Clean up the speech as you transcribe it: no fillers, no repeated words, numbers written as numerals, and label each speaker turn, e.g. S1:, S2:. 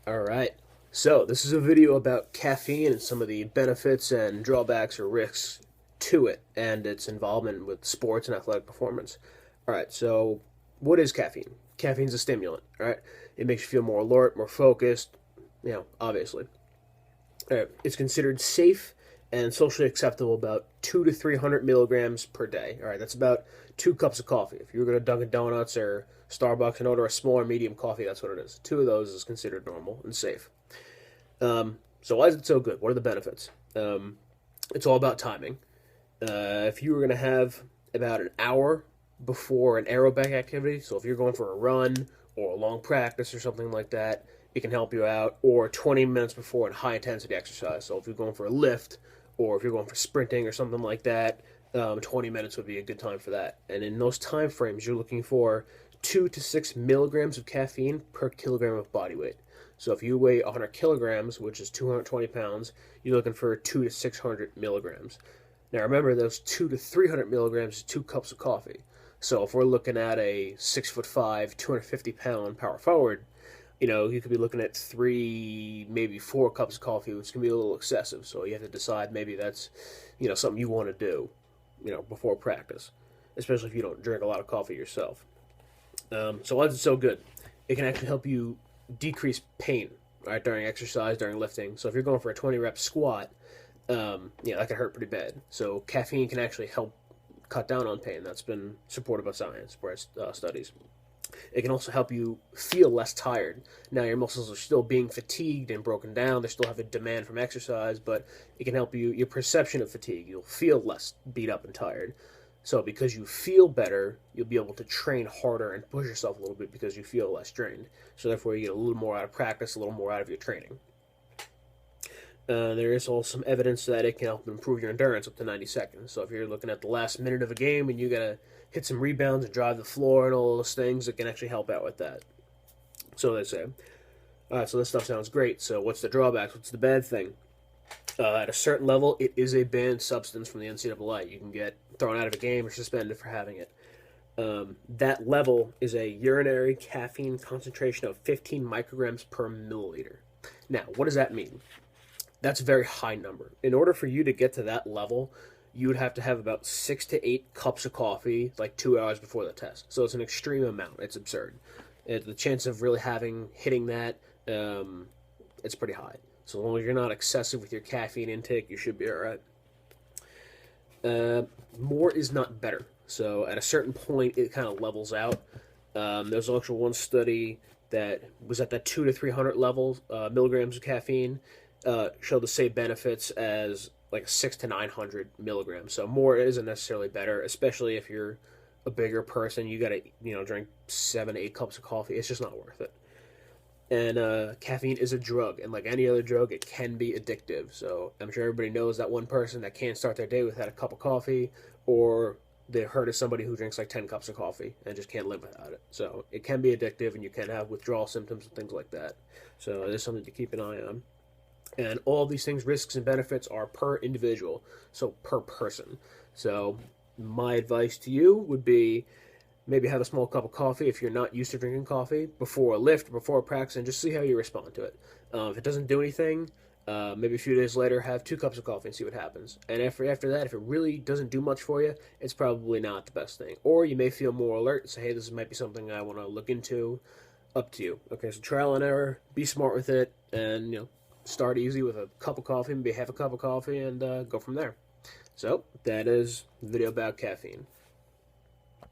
S1: Alright, so this is a video about caffeine and some of the benefits and drawbacks or risks to it and its involvement with sports and athletic performance. Alright, so what is caffeine? Caffeine's a stimulant, alright? It makes you feel more alert, more focused, obviously. Alright, it's considered safe and socially acceptable about 200 to 300 milligrams per day. Alright, that's about 2 cups of coffee. If you were going to Dunkin' Donuts or Starbucks and order a small or medium coffee, that's what it is. 2 of those is considered normal and safe. So why is it so good? What are the benefits? It's all about timing. If you were going to have about an hour before an aerobic activity, so if you're going for a run or a long practice or something like that, it can help you out, or 20 minutes before a high-intensity exercise. So if you're going for a lift or if you're going for sprinting or something like that, 20 minutes would be a good time for that. And in those time frames, you're looking for 2 to 6 milligrams of caffeine per kilogram of body weight. So if you weigh 100 kilograms, which is 220 pounds, you're looking for 2 to 600 milligrams. Now remember, those 2 to 300 milligrams is 2 cups of coffee. So if we're looking at a 6'5", 250-pound power forward, you could be looking at 3, maybe 4 cups of coffee, which can be a little excessive. So you have to decide maybe that's, something you want to do, before practice, especially if you don't drink a lot of coffee yourself. So why is it so good? It can actually help you decrease pain, right, during exercise, during lifting. So if you're going for a 20-rep squat, that can hurt pretty bad. So caffeine can actually help cut down on pain. That's been supported by science, by studies. It can also help you feel less tired. Now, your muscles are still being fatigued and broken down. They still have a demand from exercise, but it can help your perception of fatigue. You'll feel less beat up and tired. So because you feel better, you'll be able to train harder and push yourself a little bit because you feel less drained. So therefore, you get a little more out of practice, a little more out of your training. There is also some evidence that it can help improve your endurance up to 90 seconds. So if you're looking at the last minute of a game and you got to hit some rebounds and drive the floor and all those things, it can actually help out with that. So they say. All right, so this stuff sounds great. So what's the drawbacks? What's the bad thing? At a certain level, it is a banned substance from the NCAA. You can get thrown out of a game or suspended for having it. That level is a urinary caffeine concentration of 15 micrograms per milliliter. Now, what does that mean? That's a very high number. In order for you to get to that level, you would have to have about 6 to 8 cups of coffee, like 2 hours before the test. So it's an extreme amount. It's absurd. The chance of really hitting that, it's pretty high. So as long as you're not excessive with your caffeine intake, you should be all right. More is not better. So at a certain point, it kind of levels out. There's also one study that was at that 2 to 300 levels, milligrams of caffeine, showed the same benefits as like 6 to 900 milligrams. So more isn't necessarily better, especially if you're a bigger person. You got to drink 7 to 8 cups of coffee. It's just not worth it. And caffeine is a drug, and like any other drug, it can be addictive. So I'm sure everybody knows that one person that can't start their day without a cup of coffee, or they heard of somebody who drinks like 10 cups of coffee and just can't live without it. So it can be addictive, and you can have withdrawal symptoms and things like that. So it is something to keep an eye on. And all these things, risks and benefits, are per individual, so per person. So my advice to you would be maybe have a small cup of coffee if you're not used to drinking coffee before a lift, before a practice, and just see how you respond to it. If it doesn't do anything, maybe a few days later, have 2 cups of coffee and see what happens. And after that, if it really doesn't do much for you, it's probably not the best thing. Or you may feel more alert and say, hey, this might be something I want to look into. Up to you. Okay, so trial and error, be smart with it, and start easy with a cup of coffee, maybe half a cup of coffee, and go from there. So that is the video about caffeine.